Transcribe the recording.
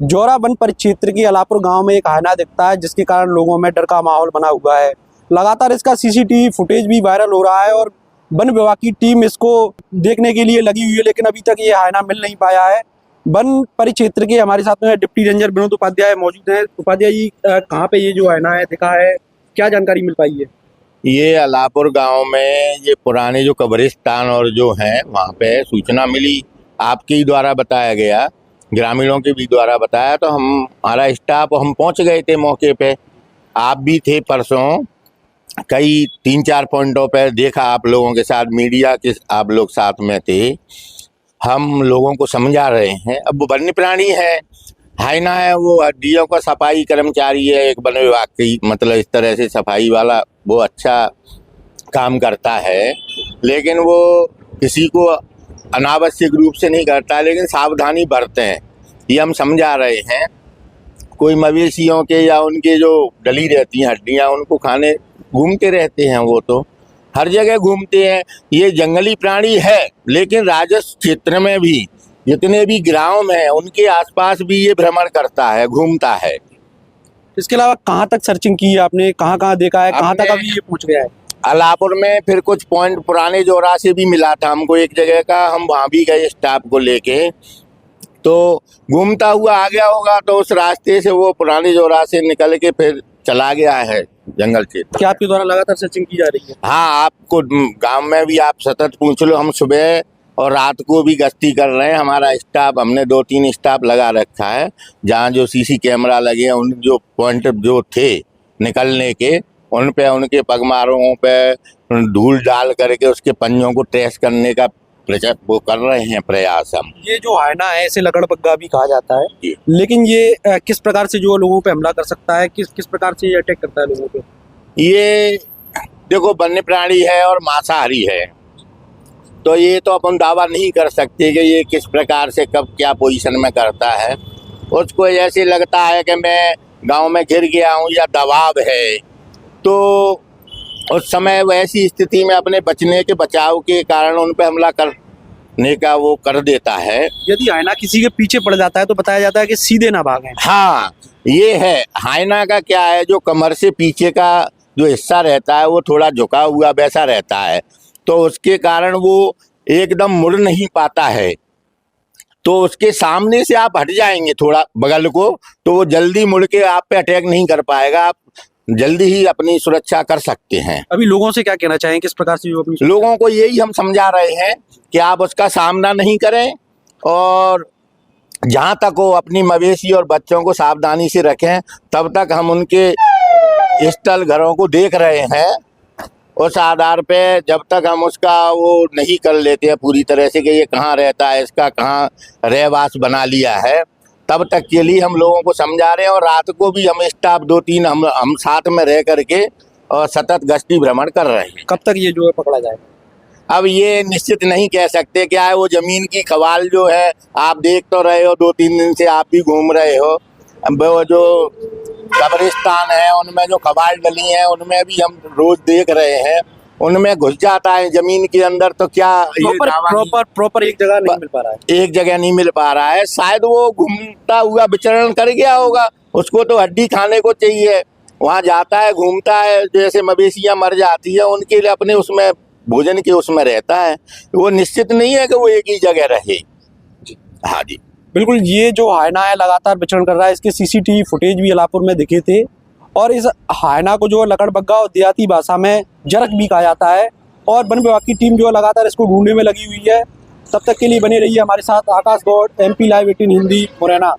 Jaura one परिक्षेत्र के अलापुर गांव में एक हायना दिखता है, जिसके कारण लोगों में डर का माहौल बना हुआ है। लगातार इसका सीसीटीवी फुटेज भी वायरल हो रहा है और वन विभाग की टीम इसको देखने के लिए लगी हुई है, लेकिन अभी तक ये हायना मिल नहीं पाया है। वन परिक्षेत्र के हमारे साथ में डिप्टी रेंजर विनोद उपाध्याय मौजूद हैं। उपाध्याय जी, कहाँ पे ये जो हायना है दिखा है, क्या जानकारी मिल पाई है? ये अलापुर गांव में ये पुराने जो कब्रिस्तान और जो हैं वहाँ पे सूचना मिली, आपके ही द्वारा बताया गया, ग्रामीणों के भी द्वारा बताया, तो हमारा स्टाफ हम पहुँच गए थे मौके पे। आप भी थे परसों, कई 3-4 पॉइंटों पर देखा आप लोगों के साथ, मीडिया के आप लोग साथ में थे। हम लोगों को समझा रहे हैं। अब वो वन्य प्राणी है, हायना है, वो हड्डियों का सफाई कर्मचारी है एक वन विभाग की, मतलब इस तरह से सफाई वाला वो अच्छा काम करता है, लेकिन वो किसी को अनावश्यक रूप से नहीं करता, लेकिन सावधानी बरतें हैं, ये हम समझा रहे हैं। कोई मवेशियों के या उनके जो डली रहती हैं हड्डियाँ, उनको खाने घूमते रहते हैं, वो तो हर जगह घूमते हैं। ये जंगली प्राणी है, लेकिन राजस्व क्षेत्र में भी जितने भी ग्राम हैं उनके आसपास भी ये भ्रमण करता है, घूमता है। इसके अलावा कहाँ तक सर्चिंग की है आपने, कहाँ कहाँ देखा है, कहाँ तक अभी ये पहुँच गया है? अलापुर में फिर कुछ पॉइंट पुराने जौरा से भी मिला था हमको एक जगह का, हम वहाँ भी गए स्टाफ को लेके, तो घूमता हुआ आ गया होगा, तो उस रास्ते से वो पुराने जौरा से निकल के फिर चला गया है जंगल क्षेत्र। क्या आपके द्वारा लगातार सर्चिंग की जा रही है? हाँ, आपको गांव में भी आप सतत पूछ लो, हम सुबह और रात को भी गश्ती कर रहे हैं। हमारा स्टाफ, हमने 2-3 स्टाफ लगा रखा है, जहाँ जो सीसी कैमरा लगे हैं, उन जो पॉइंट जो थे निकलने के, उन पे उनके पगमारों पे धूल डाल करके उसके पंजों को ट्रेस करने का वो कर रहे हैं प्रयास हम। ये जो हायना है इसे लकड़बग्गा भी कहा जाता है, लेकिन ये किस प्रकार से जो लोगों पे हमला कर सकता है, किस प्रकार से ये अटैक करता है लोगों पे? ये देखो, वन्य प्राणी है और मांसाहारी है, तो ये तो अपन दावा नहीं कर सकते कि ये किस प्रकार से कब क्या पोजीशन में करता है। उसको ऐसे लगता है कि मैं गांव में घिर गया हूँ या दबाव है, तो उस समय वैसी स्थिति में अपने बचने के बचाव के कारण उन पे हमला करने का वो कर देता है। यदि हायना किसी के पीछे पड़ जाता है तो बताया जाता है कि सीधे ना भागें। हाँ, ये है हायना का क्या है, जो कमर से पीछे का जो हिस्सा रहता है वो थोड़ा झुका हुआ वैसा रहता है, तो उसके कारण वो एकदम मुड़ नहीं पाता है। तो उसके सामने से आप हट जाएंगे थोड़ा बगल को, तो वो जल्दी मुड़ के आप पे अटैक नहीं कर पाएगा, आप जल्दी ही अपनी सुरक्षा कर सकते हैं। अभी लोगों से क्या कहना चाहें, किस प्रकार से अपनी लोगों को यही हम समझा रहे हैं कि आप उसका सामना नहीं करें, और जहाँ तक वो अपनी मवेशी और बच्चों को सावधानी से रखें, तब तक हम उनके स्थल घरों को देख रहे हैं। उस आधार पे जब तक हम उसका वो नहीं कर लेते हैं पूरी तरह से कि ये कहाँ रहता है, इसका कहाँ रहवास बना लिया है, तब तक के लिए हम लोगों को समझा रहे हैं। और रात को भी हम स्टाफ 2-3 हम साथ में रह करके और सतत गश्ती भ्रमण कर रहे हैं। कब तक ये जो है पकड़ा जाए? अब ये निश्चित नहीं कह सकते। क्या है, वो जमीन की खवाल जो है आप देख तो रहे हो, 2-3 दिन से आप भी घूम रहे हो, वो जो कब्रिस्तान है उनमें जो खवाल डली हैं उनमें भी हम रोज देख रहे हैं, उनमें घुस जाता है जमीन के अंदर। तो क्या प्रॉपर एक जगह नहीं मिल पा रहा है? एक जगह नहीं मिल पा रहा है, शायद वो घूमता हुआ विचरण कर गया होगा, उसको तो हड्डी खाने को चाहिए, वहाँ जाता है घूमता है, जैसे मवेशियाँ मर जाती है उनके लिए अपने उसमें भोजन के उसमें रहता है, वो निश्चित नहीं है कि वो एक ही जगह रहे। हाँ जी, बिल्कुल। ये जो हायना है लगातार विचरण कर रहा है, इसके सीसीटीवी फुटेज भी अलापुर में दिखे थे, और इस हायना को जो है लकड़बग्गा और देहाती भाषा में जरक भी कहा जाता है, और वन विभाग की टीम जो है लगातार इसको ढूंढने में लगी हुई है। तब तक के लिए बने रहिए हमारे साथ। आकाश गौड़, MP Live 18 हिंदी, मुरैना।